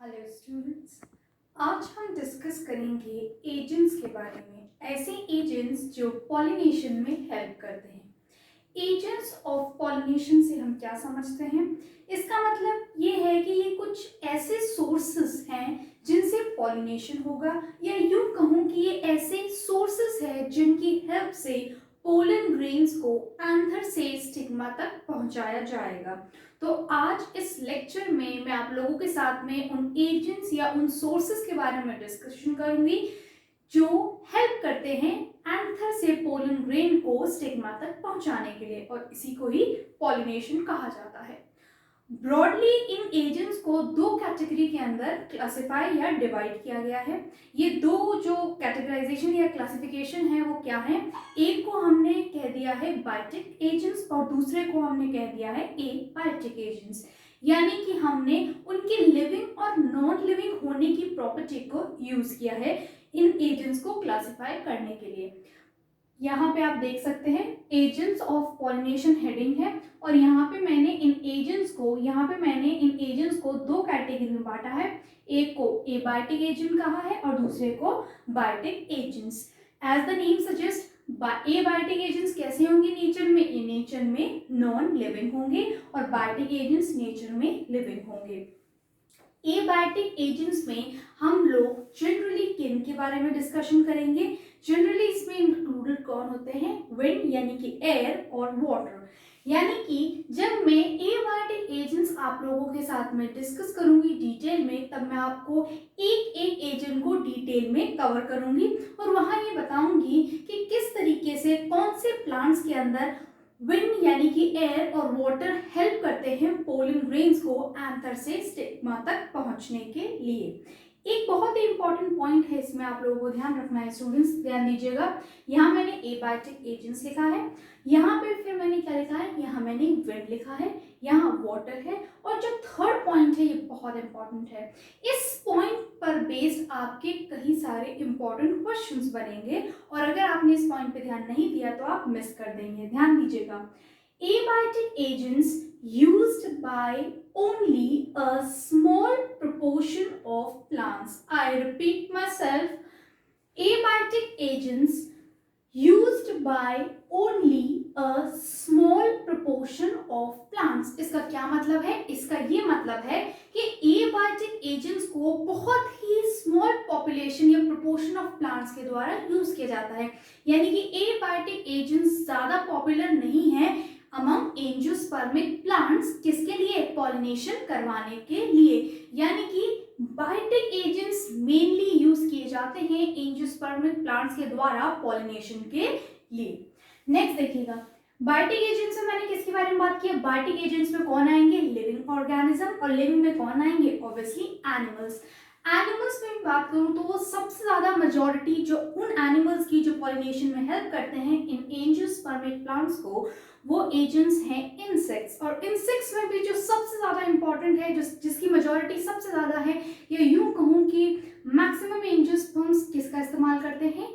Hello students, आज हम discuss करेंगे एजेंट्स के बारे में। ऐसे एजेंट्स जो पॉलिनेशन में हेल्प करते हैं। एजेंट्स ऑफ पॉलिनेशन से हम क्या समझते हैं? इसका मतलब ये है कि ये कुछ ऐसे सोर्सेस हैं जिनसे पॉलिनेशन होगा, या यूं कहूँ कि ये ऐसे सोर्सेस हैं जिनकी हेल्प से पोलन ग्रेन्स को एंथर से स्टिग्मा तक पहुंचाया जाएगा। तो आज इस लेक्चर में मैं आप लोगों के साथ में उन एजेंट्स या उन सोर्सेस के बारे में डिस्कशन करूंगी जो हेल्प करते हैं एंथर से पोलन ग्रेन को स्टिग्मा तक पहुंचाने के लिए, और इसी को ही पॉलिनेशन कहा जाता है। ब्रॉडली इन एजेंट्स को दो कैटेगरी के अंदर क्लासिफाई या डिवाइड किया गया है। ये दो जो कैटेगराइजेशन या क्लासिफिकेशन है वो क्या है? एक को हमने कह दिया है बायोटिक एजेंट्स और दूसरे को हमने कह दिया है एबायोटिक एजेंट्स। यानी कि हमने उनकी लिविंग और नॉन लिविंग होने की प्रॉपर्टी को यूज किया है इन एजेंट्स को क्लासिफाई करने के लिए। यहाँ पे आप देख सकते हैं एजेंट्स ऑफ पॉलिनेशन हेडिंग है, और यहाँ पे मैंने इन एजेंट्स को दो कैटेगरी में बांटा है। एक को एबायोटिक एजेंट कहा है और दूसरे को biotic agents. As the name suggest, abiotic agents कैसे होंगे नेचर में? ये नेचर में नॉन लिविंग होंगे और बायोटिक एजेंट्स नेचर में लिविंग होंगे। एबायोटिक एजेंट्स में हम लोग जनरली किन के बारे में डिस्कशन करेंगे? जनरली इसमें इंक्लूडेड कौन होते हैं? विंड यानी कि एयर और वाटर। यानी कि जब मैं एबायोटिक एजेंट्स आप लोगों के साथ में डिस्कस करूंगी डिटेल में, तब मैं आपको एक एक एजेंट को डिटेल में कवर करूंगी और वहां ये बताऊंगी कि किस तरीके से कौन से प्लांट्स के अंदर विंड यानी कि एयर और वाटर हेल्प करते हैं पोलन ग्रेन्स को एंथर से स्टिग्मा तक पहुंचने के लिए। एक बहुत ही इंपॉर्टेंट पॉइंट है, इसमें आप लोगों को ध्यान रखना है स्टूडेंट्स, ध्यान दीजिएगा। यहाँ मैंने एबायोटिक एजेंट्स लिखा है, यहाँ पे फिर मैंने क्या लिखा है? यहाँ मैंने विंड लिखा है, यहाँ वाटर है, और जो थर्ड पॉइंट है ये बहुत इंपॉर्टेंट है। इस पॉइंट पर बेस्ड आपके कई सारे इंपॉर्टेंट क्वेश्चंस बनेंगे, और अगर आपने इस पॉइंट पे ध्यान नहीं दिया तो आप मिस कर देंगे। ध्यान दीजिएगा, abiotic agents used by only a small proportion of plants. I repeat myself, abiotic agents used by only a small proportion of plants. इसका क्या मतलब है? इसका ये मतलब है कि abiotic agents को बहुत ही स्मॉल पॉपुलेशन या प्रोपोर्शन ऑफ प्लांट्स के द्वारा यूज किया जाता है। यानी कि abiotic agents ज्यादा पॉपुलर नहीं है अमंग एंजियोस्पर्मिक प्लांट्स। किसके लिए? पॉलिनेशन करवाने के लिए। यानी कि बायोटिक एजेंट्स मेनली यूज किए जाते हैं एंजियोस्पर्मिक प्लांट्स के द्वारा पॉलिनेशन के लिए। नेक्स्ट देखिएगा, बायोटिक एजेंट्स में मैंने किसके बारे में बात की? बायोटिक एजेंट्स में कौन आएंगे? Living organism. और लिविंग में कौन आएंगे? Obviously animals. एनिमल्स में बात करूं तो वो सबसे ज्यादा मेजॉरिटी जो उन एनिमल्स की जो पॉलिनेशन में हेल्प करते हैं इन एंजियोस्पर्मिक प्लांट्स को, वो एजेंट्स हैं इंसेक्ट्स। और इंसेक्ट्स में भी जो सबसे ज्यादा इंपॉर्टेंट है, जिसकी मेजॉरिटी सबसे ज्यादा है, या यूं कहूं कि मैक्सिमम एंजियोस्पर्म्स किसका इस्तेमाल करते हैं?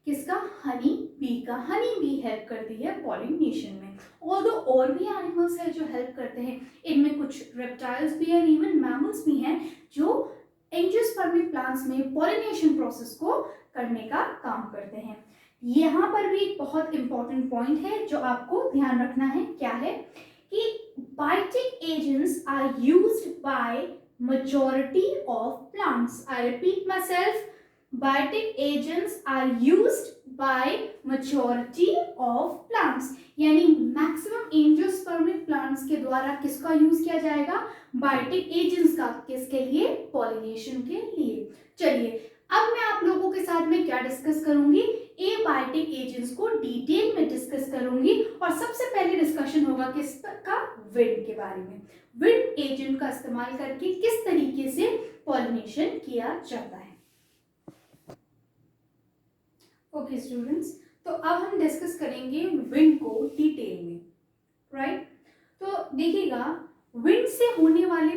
किसका? हनी बी का। हनी बी हेल्प करती है पॉलिनेशन में। और भी एनिमल्स है जो हेल्प करते हैं, इनमें कुछ रेप्टाइल्स भी हैं, इवन मैमल्स भी हैं जो एंजियोस्पर्मिक प्लांट्स में पॉलिनेशन प्रोसेस को करने का काम करते हैं। यहाँ पर भी एक बहुत इंपॉर्टेंट पॉइंट है जो आपको ध्यान रखना है। क्या है? कि biotic agents are used by majority of plants. I repeat myself, biotic agents are used by majority of plants. यानी मैक्सिमम एंजियोस्पर्मिक प्लांट्स के द्वारा किसका यूज किया जाएगा? बायोटिक एजेंट्स का। किसके लिए? पॉलिनेशन के लिए। चलिए, अब मैं आप लोगों के साथ में क्या डिस्कस करूंगी? एबायोटिक एजेंट्स को डिटेल में डिस्कस करूंगी, और सबसे पहले डिस्कशन होगा किसका? विंड के बारे में। विंड एजेंट का इस्तेमाल करके किस तरीके से पॉलिनेशन किया जाता है। ओके स्टूडेंट्स, तो अब हम डिस्कस करेंगे विंड को डिटेल में, राइट? तो देखिएगा, विंड से होने वाले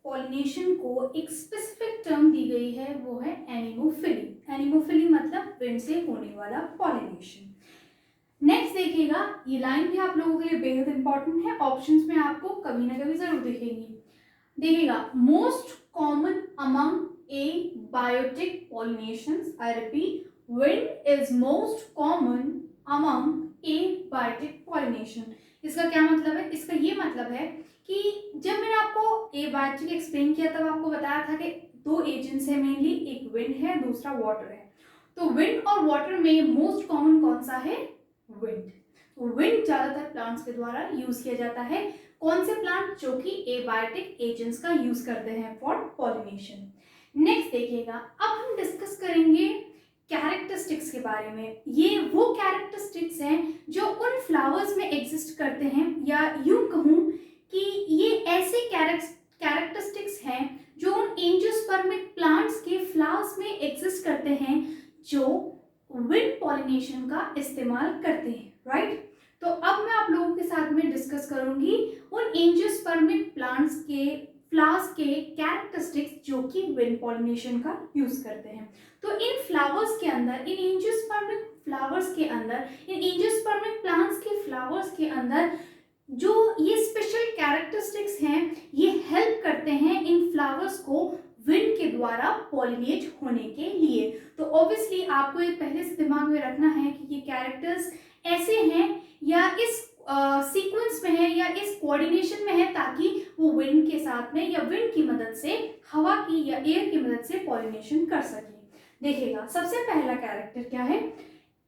पॉलिनेशन को एक स्पेसिफिक टर्म दी गई है, वो है एनिमोफिली। एनिमोफिली मतलब विंड से होने वाला पॉलिनेशन। नेक्स्ट देखिएगा, ये लाइन भी आप लोगों के लिए बेहद इंपॉर्टेंट है, ऑप्शंस में आपको कभी ना कभी जरूर दिखेगी। देखिएगा, most common among abiotic pollinations. I repeat, wind is most common among abiotic pollination. इसका क्या मतलब है? इसका ये मतलब है कि जब मैंने आपको abiotic एक्सप्लेन किया तब आपको बताया था कि दो एजेंट्स है मेनली, एक विंड है दूसरा वाटर है। तो विंड और वाटर में मोस्ट कॉमन कौन सा है? विंड। तो विंड ज्यादातर प्लांट्स के द्वारा यूज किया जाता है। कौन से प्लांट? जो कि एबायोटिक एजेंट्स का यूज करते हैं फॉर पॉलिनेशन। नेक्स्ट देखिएगा, अब हम डिस्कस करेंगे कैरेक्टरिस्टिक्स के बारे में। ये वो कैरेक्टरिस्टिक्स हैं जो उन फ्लावर्स में एग्जिस्ट करते हैं, या यूं कहूं कि ये ऐसे कैरेक्टरिस्टिक्स हैं जो उन एंजियोस्पर्मिक प्लांट्स के फ्लावर्स में एग्जिस्ट करते हैं जो विंड पॉलिनेशन का इस्तेमाल करते हैं, राइट। तो अब मैं आप लोगों के साथ में डिस्कस करूंगी उन एंजियोस्पर्मिक प्लांट्स के फ्लावर्स के कैरेक्टरिस्टिक्स जो कि विंड पॉलिनेशन का यूज करते हैं। तो इन फ्लावर्स के अंदर, इन एंजियोस्पर्मिक फ्लावर्स के अंदर, इन एंजियोस्पर्मिक प्लांट्स के फ्लावर्स के अंदर जो ये स्पेशल कैरेक्टरिस्टिक्स हैं, ये हेल्प करते हैं इन फ्लावर्स को विंड के द्वारा पॉलिनेट होने के लिए। तो ऑब्वियसली आपको ये पहले से दिमाग में रखना है कि ये कैरेक्टर्स ऐसे हैं या इस सीक्वेंस में है या इस कोऑर्डिनेशन में है ताकि वो विंड के साथ में या विंड की मदद से, हवा की या एयर की मदद से पॉलिनेशन कर सके। देखिएगा, सबसे पहला कैरेक्टर क्या है?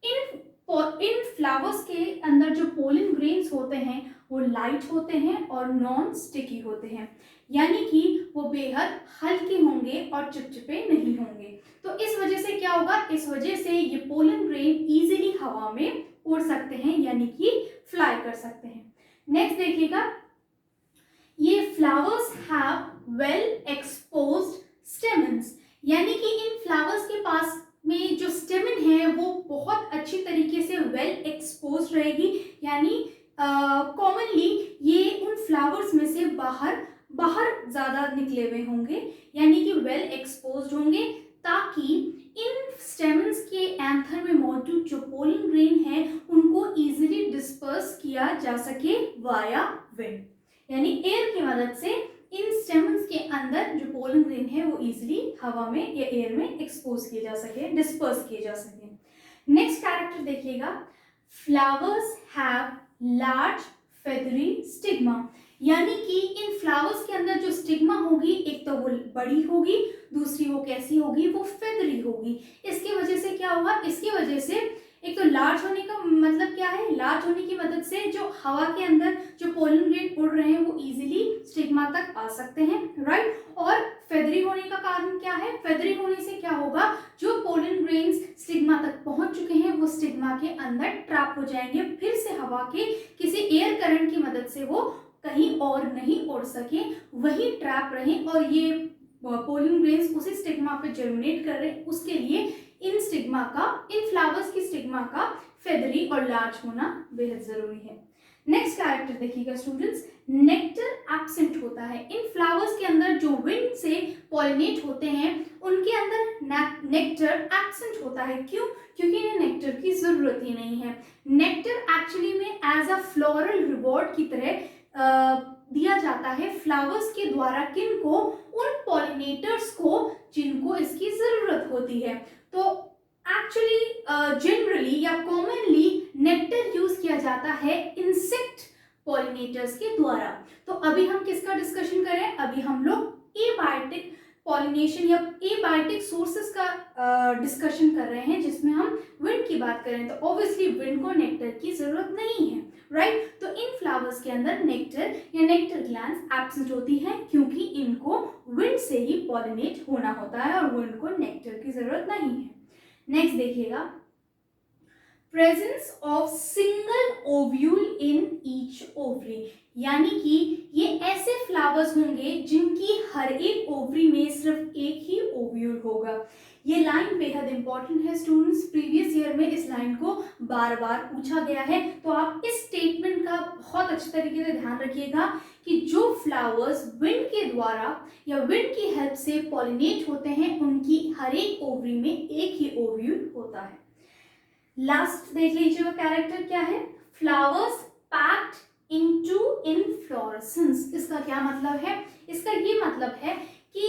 इन फ्लावर्स के अंदर जो पोलन ग्रेन्स होते हैं वो लाइट होते हैं और नॉन स्टिकी होते हैं, यानी कि वो बेहद हल्के होंगे और चिपचिपे नहीं होंगे। तो इस वजह से क्या होगा? इस वजह से ये पोलन ग्रेन इजीली हवा में उड़ सकते हैं, यानी कि फ्लाई कर सकते हैं। नेक्स्ट देखिएगा, ये flowers have well exposed stamens, यानी कि इन फ्लावर्स के पास में जो स्टेमन है वो बहुत अच्छी तरीके से वेल एक्सपोज रहेगी, यानी कॉमनली ये उन फ्लावर्स में से बाहर ज्यादा निकले हुए होंगे, यानी कि वेल एक्सपोज्ड होंगे, ताकि इन स्टेमन्स के एंथर में मौजूद जो पोलन ग्रेन है उनको इजीली डिस्पर्स किया जा सके वाया विंड, यानी एयर की मदद से इन स्टेमन्स के अंदर जो पोलन ग्रेन है वो इजीली हवा में या एयर में एक्सपोज किए जा सके, डिस्पर्स किए जा सके। नेक्स्ट कैरेक्टर देखिएगा, flowers have large feathery stigma, यानी कि इन फ्लावर्स के अंदर जो स्टिग्मा होगी, एक तो वो बड़ी होगी, दूसरी वो कैसी होगी? वो फेदरी होगी। इसकी वजह से क्या होगा? इसकी वजह से एक तो लार्ज होने का मतलब क्या है? लार्ज होने की मदद से जो हवा के अंदर जो पोलन ग्रेन उड़ रहे हैं वो इजीली स्टिग्मा तक आ सकते हैं, राइट। और फेदरी होने का कारण क्या है? फेदरी होने से क्या होगा? जो पोलन ग्रेन्स स्टिग्मा तक पहुंच चुके हैं वो स्टिग्मा के अंदर ट्रैप हो जाएंगे, फिर से हवा के किसी एयर करंट की मदद से वो कहीं और नहीं उड़ सके, वही ट्रैप रहे और ये पोलन ग्रेन्स उसी स्टिग्मा पे जर्मिनेट कर रहे हैं। उसके लिए इन फ्लावर्स की स्टिग्मा का फेदरी और लार्ज होना बेहद जरूरी है। नेक्स्ट कैरेक्टर देखिएगा स्टूडेंट्स, नेक्टर एब्सेंट होता है। इन फ्लावर्स के अंदर जो विंड से पॉलिनेट होते हैं उनके अंदर नेक्टर एब्सेंट होता है। क्यों? क्योंकि इन्हें नेक्टर की जरूरत ही नहीं है। नेक्टर एक्चुअली में एज अ फ्लोरल रिवॉर्ड की तरह दिया जाता है फ्लावर्स के द्वारा, किनको? उन पॉलिनेटर्स को जिनको इसकी जरूरत होती है। तो एक्चुअली जनरली या कॉमनली नेक्टर यूज किया जाता है इंसेक्ट पॉलिनेटर्स के द्वारा। तो अभी हम किसका डिस्कशन करें? अभी हम लोग एबायोटिक पॉलिनेशन या एबायोटिक सोर्सेस का डिस्कशन कर रहे हैं, जिसमें हम विंड की बात करें तो ऑब्वियसली विंड को नेक्टर की जरूरत नहीं है, राइट। तो इन फ्लावर्स के अंदर नेक्टर या नेक्टर ग्लैंड्स एब्सेंट होती है, क्योंकि इनको विंड से ही पॉलिनेट होना होता है और विंड को नेक्टर की जरूरत नहीं है। नेक्स्ट देखिएगा, presence of single ovule in each ovary, यानी कि ये ऐसे फ्लावर्स होंगे जिनकी हर एक ओवरी में सिर्फ एक ही ओव्यूल होगा। ये लाइन बेहद इंपॉर्टेंट है स्टूडेंट्स, प्रीवियस ईयर में इस लाइन को बार बार पूछा गया है, तो आप इस स्टेटमेंट का बहुत अच्छे तरीके से ध्यान रखिएगा कि जो फ्लावर्स विंड के द्वारा या विंड की हेल्प से पॉलिनेट होते हैं उनकी हर एक ओवरी में एक ही ओव्यूल होता है। लास्ट देख लीजिएगा कैरेक्टर क्या है, फ्लावर्स पैक्ड इनटू इनफ्लोरेसेंस। इसका क्या मतलब है? इसका ये मतलब है कि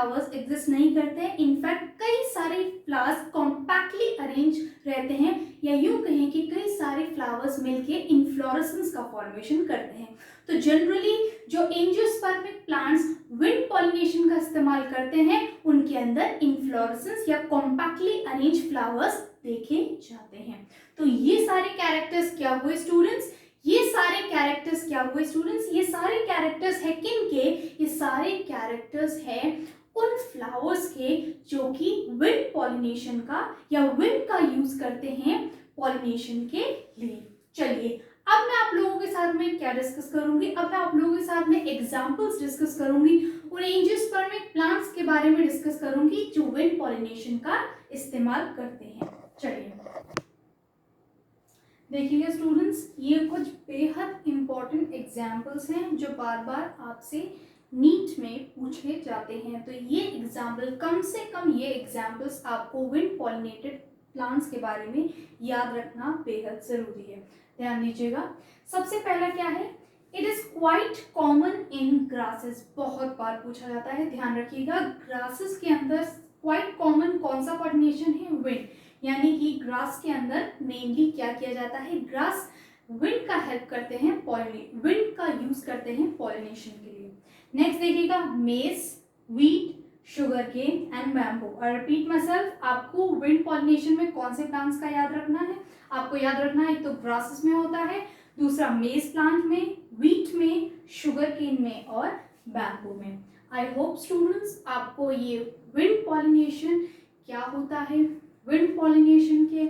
फ्लावर्स एग्जिस्ट नहीं करते हैं। इनफैक्ट कई सारे फ्लावर्स कॉम्पैक्टली अरेंज रहते हैं, या यूं कहें कि कई सारे फ्लावर्स मिलके इन्फ्लोरेसेंस का फॉर्मेशन करते हैं। तो जनरली जो एंजियोस्पर्मिक प्लांट्स विंड पॉलिनेशन का इस्तेमाल करते हैं उनके अंदर इन्फ्लोरेसेंस या कॉम्पैक्टली अरेंज फ्लावर्स देखे जाते हैं। तो ये सारे कैरेक्टर्स क्या हुए स्टूडेंट्स? ये सारे कैरेक्टर्स क्या हुए स्टूडेंट्स? ये सारे कैरेक्टर्स है किन के? ये सारे कैरेक्टर्स है उन फ्लावर्स के जो कि विंड पॉलिनेशन का या विंड का यूज करते हैं पॉलिनेशन के लिए। चलिए अब मैं आप लोगों के साथ में क्या डिस्कस करूंगी? अब मैं आप लोगों के साथ में एग्जांपल्स डिस्कस करूंगी, उन एंजियोस्पर्मिक प्लांट्स के बारे में डिस्कस करूंगी जो विंड पॉलिनेशन का इस्तेमाल करते हैं। चलिए देखिएगा स्टूडेंट्स, ये कुछ बेहद इंपॉर्टेंट एग्जाम्पल्स हैं जो बार बार आपसे नीट में पूछे जाते हैं। तो ये एग्जाम्पल, कम से कम ये एग्जाम्पल्स आपको विंड पॉलिनेटेड प्लांट्स के बारे में याद रखना बेहद जरूरी है। ध्यान दीजिएगा। सबसे पहला क्या है? It is quite common in grasses. बहुत बार पूछा जाता है, ध्यान रखिएगा। ग्रासेस के अंदर क्वाइट कॉमन कौन सा पॉलिनेशन है? विंड। यानी कि ग्रास के अंदर मेनली क्या किया जाता है? ग्रास विंड का हेल्प करते हैं, विंड का यूज करते हैं पॉलिनेशन के लिए। नेक्स्ट देखिएगा, maize, wheat, sugar cane and bamboo. और रिपीट माई सेल्फ, आपको विंड पॉलिनेशन में कौन से प्लांट्स का याद रखना है? आपको याद रखना है, एक तो ग्रासेस में होता है, दूसरा मेज प्लांट में, वीट में, शुगर केन में और बैम्बू में। आई होप स्टूडेंट्स आपको ये विंड पॉलिनेशन क्या होता है, विंड पॉलिनेशन के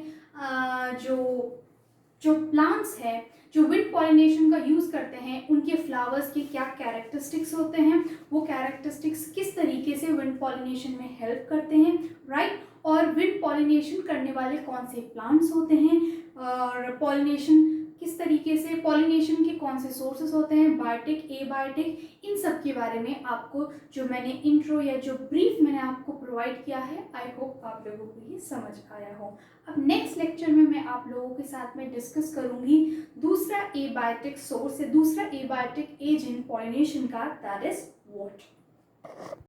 जो प्लांट्स है जो विंड पॉलिनेशन का यूज करते हैं उनके फ्लावर्स के क्या कैरेक्टरिस्टिक्स होते हैं, वो कैरेक्टरिस्टिक्स किस तरीके से विंड पॉलिनेशन में हेल्प करते हैं, राइट। और विंड पॉलिनेशन करने वाले कौन से प्लांट्स होते हैं, और पॉलिनेशन किस तरीके से, पॉलिनेशन के कौन से सोर्सेस होते हैं, बायोटिक, एबायोटिक, इन सब के बारे में आपको जो मैंने इंट्रो या जो ब्रीफ मैंने आपको प्रोवाइड किया है, आई होप आप लोगों को ये समझ आया हो। अब नेक्स्ट लेक्चर में मैं आप लोगों के साथ में डिस्कस करूंगी दूसरा एबायोटिक सोर्स है, दूसरा एबायोटिक एजेंट पॉलिनेशन का, दैट इज वाटर।